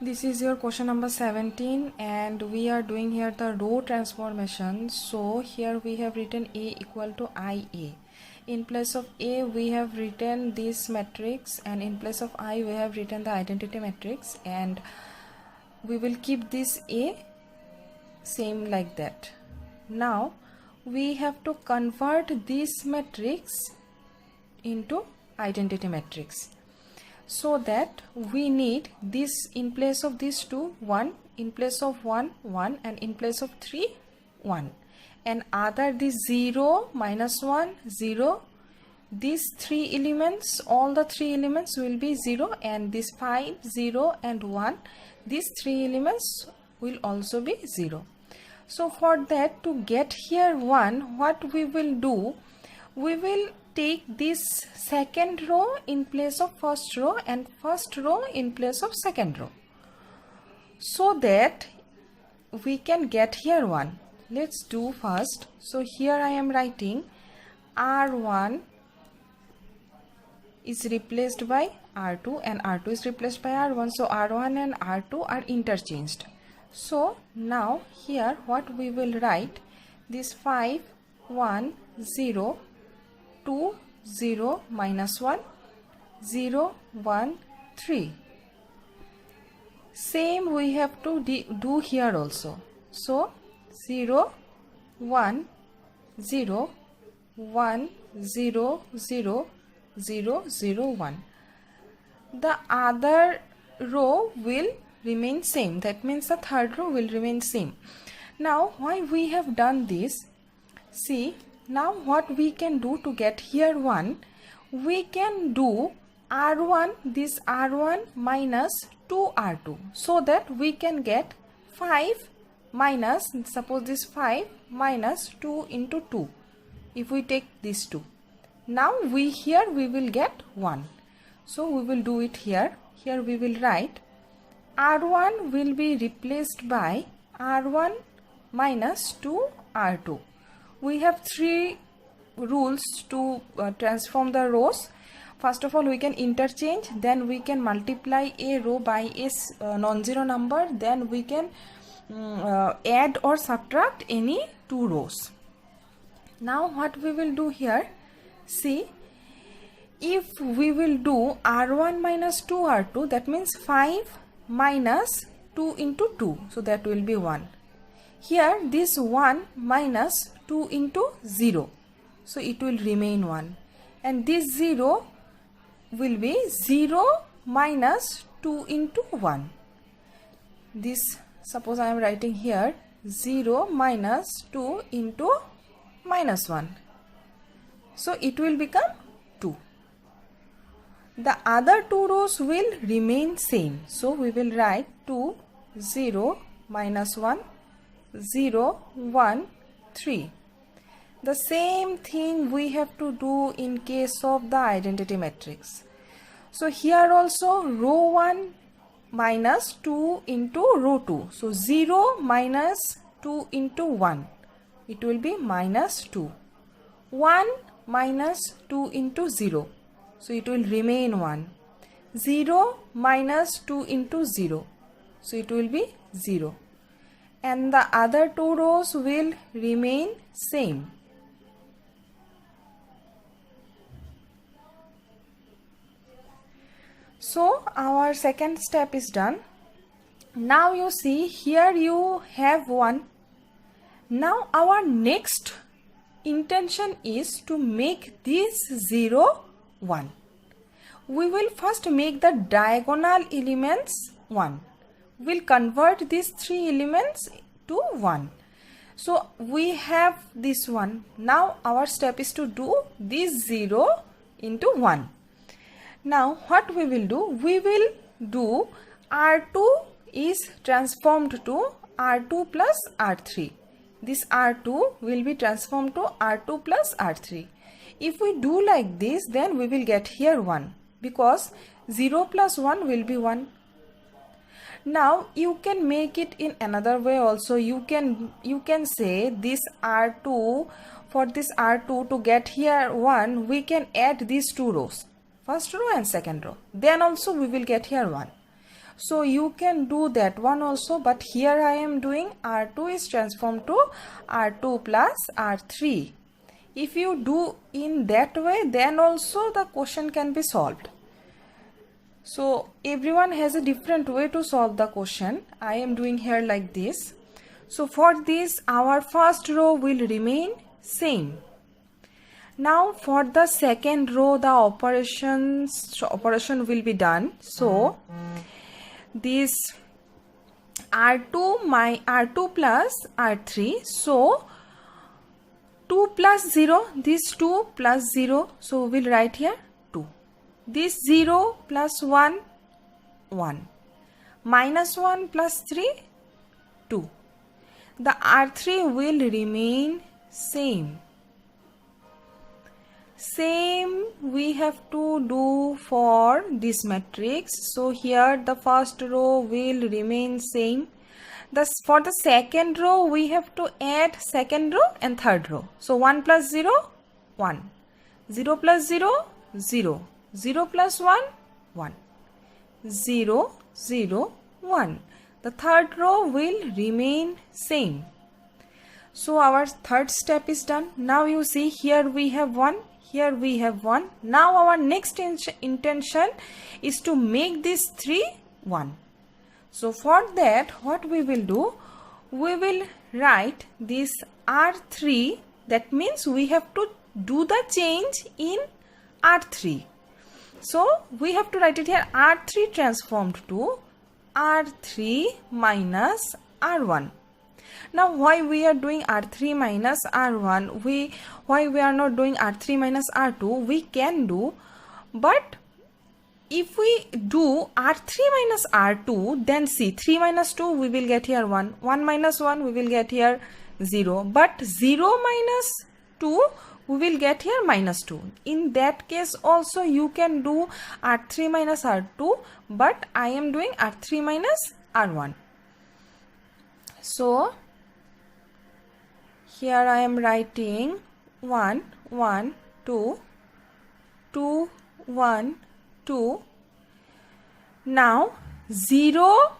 This is your question number 17 and we are doing here the row transformation. So here we have written A equal to IA. In place of A we have written this matrix and in place of I we have written the identity matrix, and we will keep this A same like that. Now we have to convert this matrix into identity matrix. So that we need this in place of these two 1, in place of 1 1, and in place of 3 1, and other this 0 minus 1 0. These three elements, all the three elements will be 0, and this 5 0 and 1, these three elements will also be 0. So for that, to get here 1, what we will do, we will take this second row in place of first row and first row in place of second row, so that we can get here 1. Let's do first. So here I am writing R1 is replaced by R2 and R2 is replaced by R1. So R1 and R2 are interchanged. So now here what we will write, this 5 1 0 2 0 minus 1 0 1 3. Same we have to do here also. So 0 1 0 1 0 0 0 0 1. The other row will remain same. That means the third row will remain same. Now why we have done this? See, now what we can do to get here 1, we can do R1, this R1 minus 2R2, so that we can get 5 minus, suppose this 5 minus 2 into 2, if we take these two. Now we will get 1. So we will do it here. Here we will write R1 will be replaced by R1 minus 2R2. We have three rules to transform the rows. First of all, we can interchange, then we can multiply a row by a non-zero number, then we can add or subtract any two rows. Now what we will do here, see, if we will do R1 minus 2R2, that means 5 minus 2 into 2, so that will be 1. Here this 1 minus 2 into 0, so it will remain 1, and this 0 will be 0 minus 2 into 1. This, suppose I am writing here 0 minus 2 into minus 1, so it will become 2. The other two rows will remain same, so we will write 2 0 minus 1 0 1 3. The same thing we have to do in case of the identity matrix. So here also row 1 minus 2 into row 2. So 0 minus 2 into 1. It will be minus 2. 1 minus 2 into 0. So it will remain 1. 0 minus 2 into 0. So it will be 0. And the other two rows will remain same. So our second step is done. Now you see here you have 1. Now our next intention is to make this 0 1. We will first make the diagonal elements 1. We'll convert these three elements to 1. So we have this 1. Now our step is to do this 0 into 1. Now what we will do? We will do R2 is transformed to R2 plus R3. This R2 will be transformed to R2 plus R3. If we do like this, then we will get here 1, because 0 plus 1 will be 1. Now you can make it in another way also. You can say this R2, for this R2 to get here 1, we can add these two rows, first row and second row. Then also we will get here 1. So you can do that one also, but here I am doing R2 is transformed to R2 plus R3. If you do in that way, then also the question can be solved. So everyone has a different way to solve the question. I am doing here like this. So for this, our first row will remain same. Now for the second row, the operation will be done. So this R2 plus R3. So 2 plus 0, this 2 plus 0. So we'll write here 2. This 0 plus 1, 1. Minus 1 plus 3, 2. The R3 will remain same. Same we have to do for this matrix. So here the first row will remain same. For the second row we have to add second row and third row. So 1 plus 0, 1. 0 plus 0, 0. 0 plus 1, 1. 0, 0, 1. The third row will remain same. So our third step is done. Now you see here we have 1. Here we have 1. Now our next intention is to make this 3 1. So for that, what we will do, we will write this R3. That means we have to do the change in R3. So we have to write it here, R3 transformed to R3 minus R1. Now why we are doing R3 minus R1, why we are not doing R3 minus R2, we can do, but if we do R3 minus R2, then see 3 minus 2 we will get here 1, 1 minus 1 we will get here 0, but 0 minus 2 we will get here minus 2. In that case also you can do R3 minus R2, but I am doing R3 minus R1. So here I am writing 1, 1, 2, 2, 1, 2. Now 0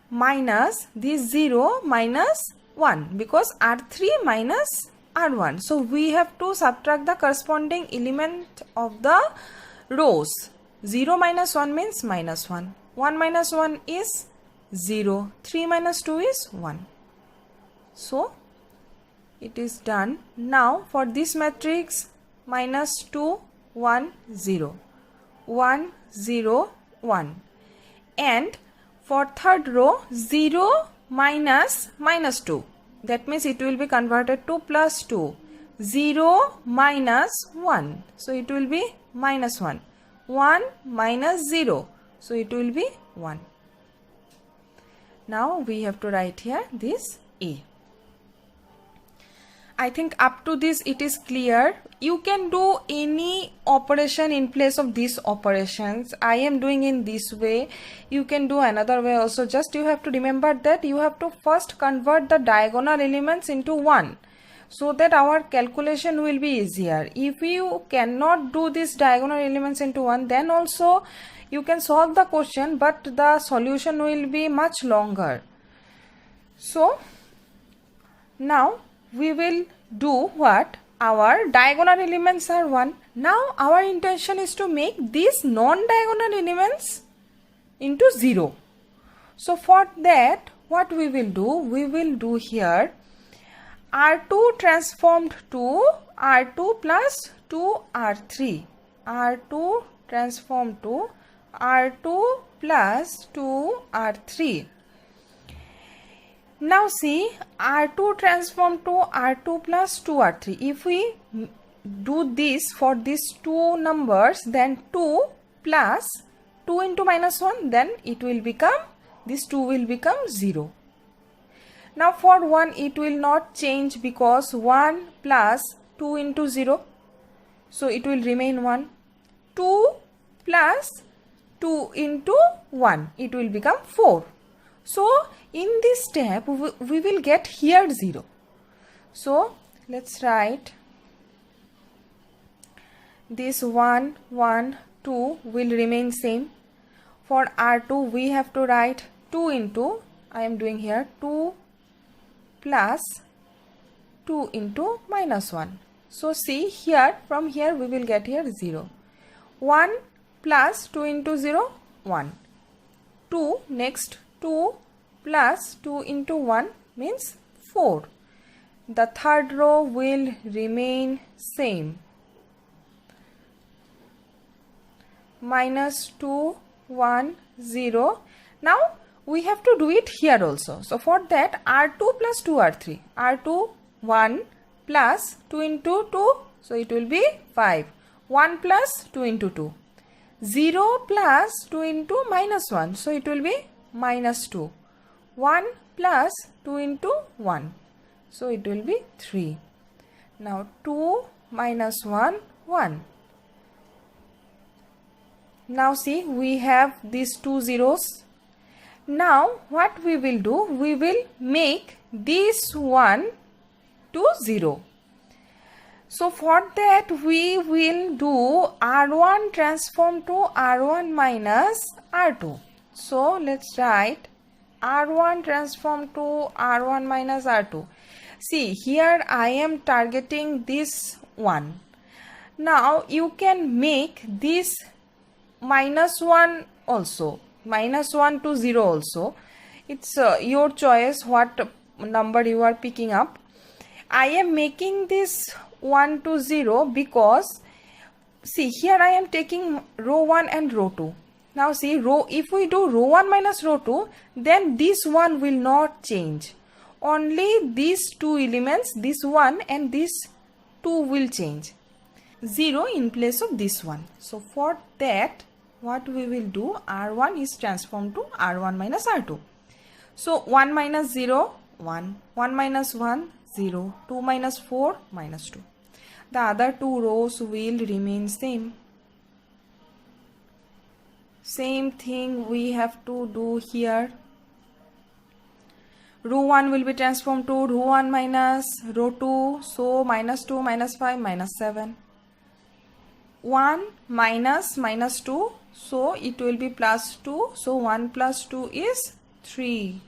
minus this 0 minus 1, because R3 minus R1. So we have to subtract the corresponding element of the rows. 0 minus 1 means minus 1. 1 minus 1 is 0. 3 minus 2 is 1. So it is done. Now for this matrix, minus 2, 1, 0. 1, 0, 1. And for third row, 0 minus minus 2. That means it will be converted to plus 2. 0 minus 1. So it will be minus 1. 1 minus 0. So it will be 1. Now we have to write here this A. I think up to this it is clear. You can do any operation in place of these operations. I am doing in this way. You can do another way also. Just you have to remember that you have to first convert the diagonal elements into 1, so that our calculation will be easier. If you cannot do these diagonal elements into 1, then also you can solve the question, but the solution will be much longer. So now we will do what? Our diagonal elements are 1. Now our intention is to make these non-diagonal elements into 0. So for that, what we will do? We will do here R2 transformed to R2 plus 2R3. R2 transformed to R2 plus 2R3. Now see, R2 transformed to R2 plus 2R3. If we do this for these two numbers, then 2 plus 2 into minus 1, then it will become, this 2 will become 0. Now for 1 it will not change, because 1 plus 2 into 0. So it will remain 1. 2 plus 2 into 1, it will become 4. So in this step we will get here 0. So let's write this 1, 1, 2 will remain same. For R2 we have to write 2 into, I am doing here 2 plus 2 into minus 1. So see here, from here we will get here 0. 1 plus 2 into 0, 1. 2, next 2 plus 2 into 1 means 4. The third row will remain same. Minus 2, 1, 0. Now we have to do it here also. So for that, R2 plus 2 R3. R2 1 plus 2 into 2. So it will be 5. 1 plus 2 into 2. 0 plus 2 into minus 1. So it will be minus 2. 1 plus 2 into 1. So it will be 3. Now 2 minus 1, 1. Now see, we have these two zeros. Now what we will do, we will make this 1 to 0. So for that we will do R1 transform to R1 minus R2. So let's write R1 transform to R1 minus R2. See, here I am targeting this 1. Now you can make this minus 1 also, minus 1 to 0 also. It's your choice what number you are picking up. I am making this 1 to 0 because see, here I am taking row 1 and row 2. Now see, if we do row 1 minus row 2, then this 1 will not change. Only these two elements, this 1 and this 2 will change. 0 in place of this one. So for that, what we will do, R1 is transformed to R1 minus R2. So 1 minus 0, 1. 1 minus 1, 0. 2 minus 4, minus 2. The other two rows will remain same. Same thing we have to do here. Row 1 will be transformed to row 1 minus row 2. So minus 2, minus 5, minus 7. 1 minus minus 2. So it will be plus 2. So 1 plus 2 is 3.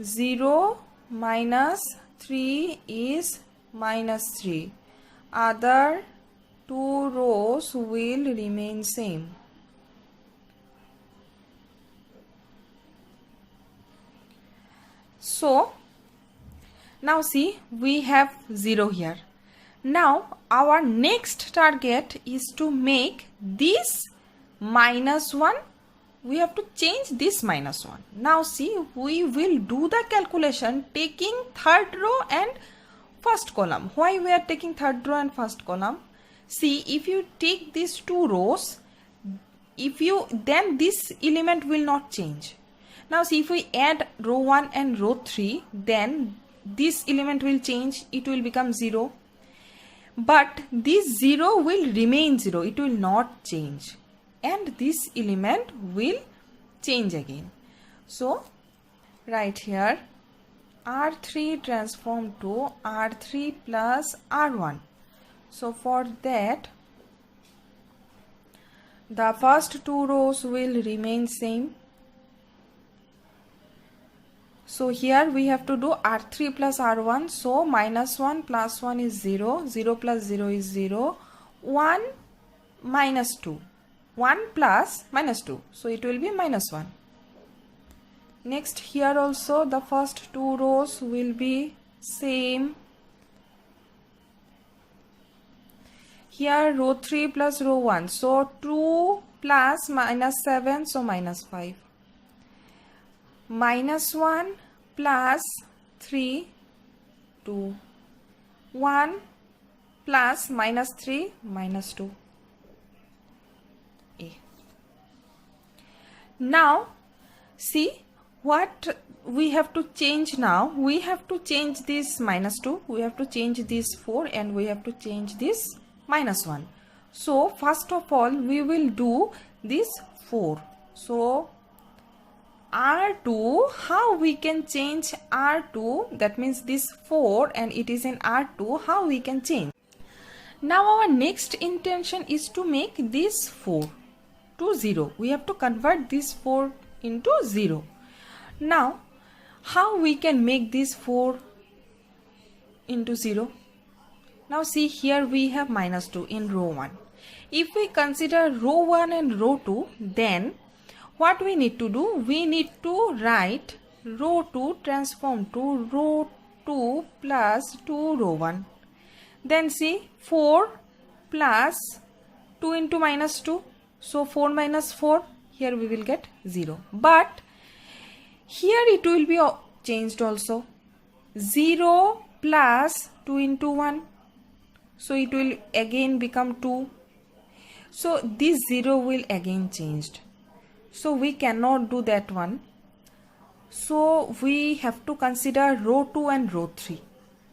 0 minus 3 is minus 3. Other two rows will remain same. So now see, we have 0 here. Now our next target is to make this minus 1. We have to change this minus 1. Now see, we will do the calculation taking third row and first column. Why we are taking third row and first column? See, if you take these two rows, then this element will not change. Now see, if we add row 1 and row 3, then this element will change. It will become 0. But this 0 will remain 0. It will not change. And this element will change again. So right here, R3 transform to R3 plus R1. So for that, the first two rows will remain same. So here we have to do R3 plus R1. So minus 1 plus 1 is 0. 0 plus 0 is 0. 1 minus 2. 1 plus minus 2. So it will be minus 1. Next, here also the first two rows will be same. Here row 3 plus row 1. So 2 plus minus 7. So minus 5. Minus 1 plus 3, 2. 1 plus minus 3, minus 2. A. Now see what we have to change now. We have to change this minus 2. We have to change this 4 and we have to change this minus 1. So first of all we will do this 4. So R2, how we can change R2, that means this 4 and it is in R2, how we can change. Now our next intention is to make this 4. to 0. We have to convert this 4 into 0. Now, how we can make this 4 into 0? Now see, here we have minus 2 in row 1. If we consider row 1 and row 2, then what we need to do? We need to write row 2 transform to row 2 plus 2 row 1. Then see, 4 plus 2 into minus 2. So 4 minus 4, here we will get 0. But here it will be changed also. 0 plus 2 into 1. So it will again become 2. So this 0 will again changed. So we cannot do that one. So we have to consider row 2 and row 3.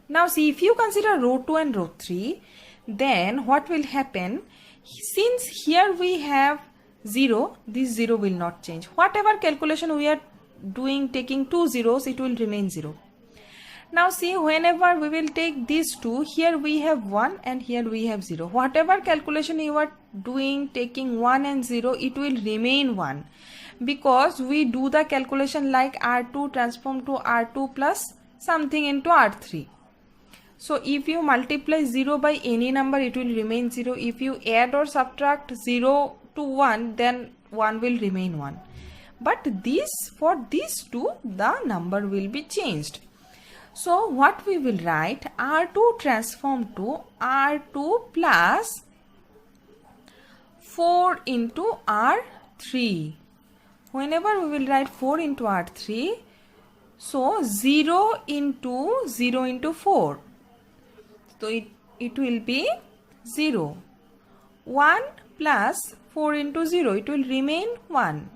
Now see, if you consider row 2 and row 3, then what will happen? Since here we have 0, this 0 will not change. Whatever calculation we are doing, taking 2 zeros, it will remain 0. Now see, whenever we will take these two, here we have 1 and here we have 0. Whatever calculation you are doing, taking 1 and 0, it will remain 1. Because we do the calculation like R2 transform to R2 plus something into R3. So if you multiply 0 by any number, it will remain 0. If you add or subtract 0 to 1, then 1 will remain 1. But this, for these two, the number will be changed. So what we will write? R2 transform to R2 plus 4 into R3. Whenever we will write 4 into R3, so 0 into 4. So it will be 0. 1 plus 4 into 0, it will remain 1.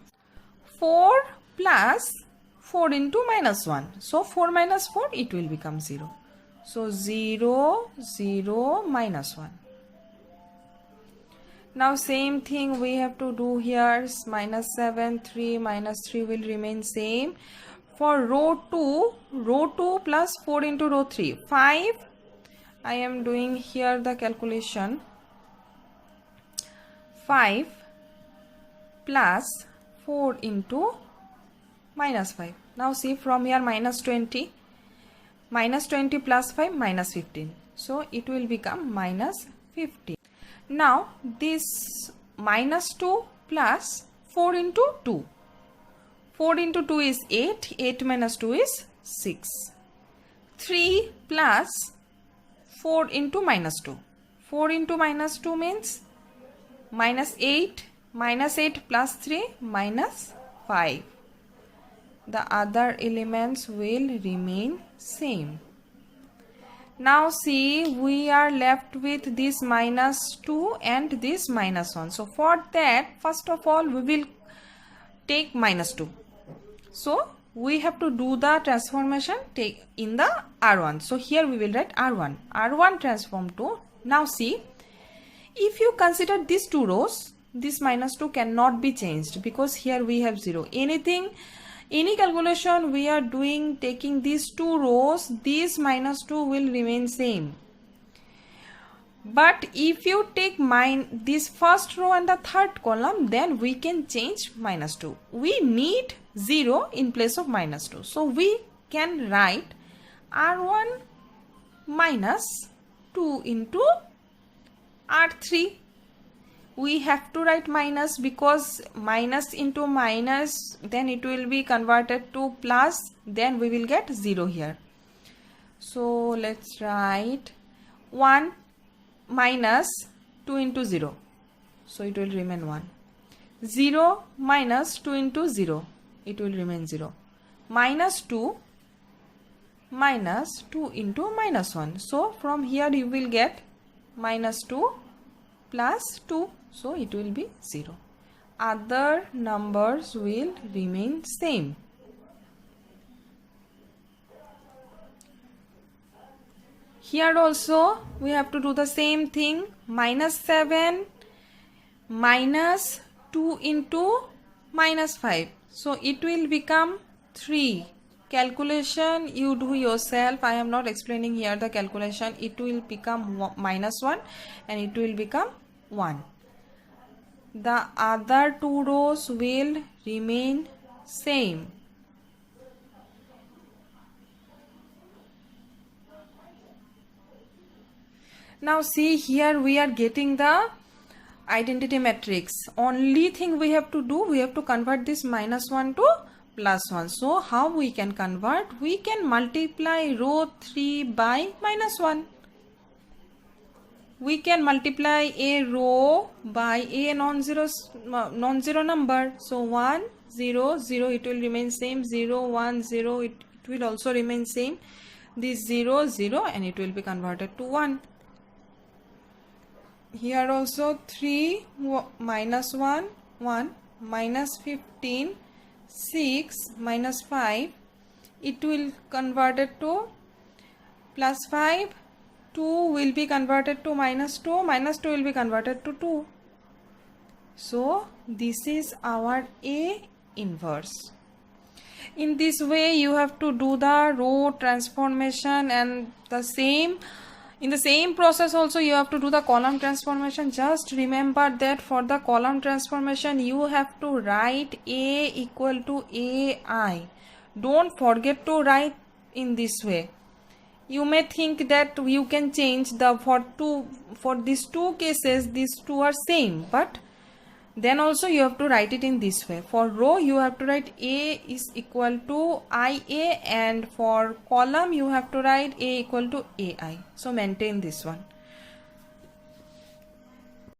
4 plus 4 into minus 1. So 4 minus 4, it will become 0. So 0, 0, minus 1. Now same thing we have to do here. Minus 7, 3, minus 3 will remain same. For row 2 plus 4 into row 3. 5. I am doing here the calculation. 5 plus 4 into minus 5. Now see, from here minus 20. Minus 20 plus 5, minus 15. So it will become minus 15. Now this minus 2 plus 4 into 2. 4 into 2 is 8. 8 minus 2 is 6. 3 plus 4 into minus 2. 4 into minus 2 means minus 8. Minus 8 plus 3, minus 5. The other elements will remain same. Now see, we are left with this minus 2 and this minus 1. So for that, first of all, we will take minus 2. So we have to do the transformation take in the R1. So here we will write R1. R1 transform to. Now see, if you consider these two rows, this minus 2 cannot be changed because here we have 0. Any calculation we are doing taking these two rows, this minus 2 will remain same. But if you take this first row and the third column, then we can change minus 2. We need 0 in place of minus 2. So we can write R1 minus 2 into R3. We have to write minus because minus into minus, then it will be converted to plus, then we will get 0 here. So let's write 1 minus 2 into 0. So it will remain 1. 0 minus 2 into 0. It will remain 0. Minus 2 into minus 1. So from here you will get minus 2 plus 2. So it will be 0. Other numbers will remain same. Here also we have to do the same thing. Minus 7 minus 2 into minus 5. So it will become 3. Calculation you do yourself. I am not explaining here the calculation. It will become minus 1 and it will become 1. the other two rows will remain same. Now see, here we are getting the identity matrix. Only thing we have to do, we have to convert this -1 to +1. So how we can convert? We can multiply row 3 by -1. We can multiply a row by a non-zero number. So 1 0 0, it will remain same. 0 1 0, it will also remain same. This 0 0, and it will be converted to 1. Here also 3 -1 1 -15 6 -5, it will converted to +5. 2 will be converted to -2, -2 will be converted to 2. So this is our A inverse. In this way you have to do the row transformation, and in the same process also you have to do the column transformation. Just remember that for the column transformation you have to write A equal to AI. Don't forget to write in this way. You may think that you can change for these two cases, these two are same, but then also you have to write it in this way. For row you have to write A is equal to IA, and for column you have to write A equal to AI. So maintain this one.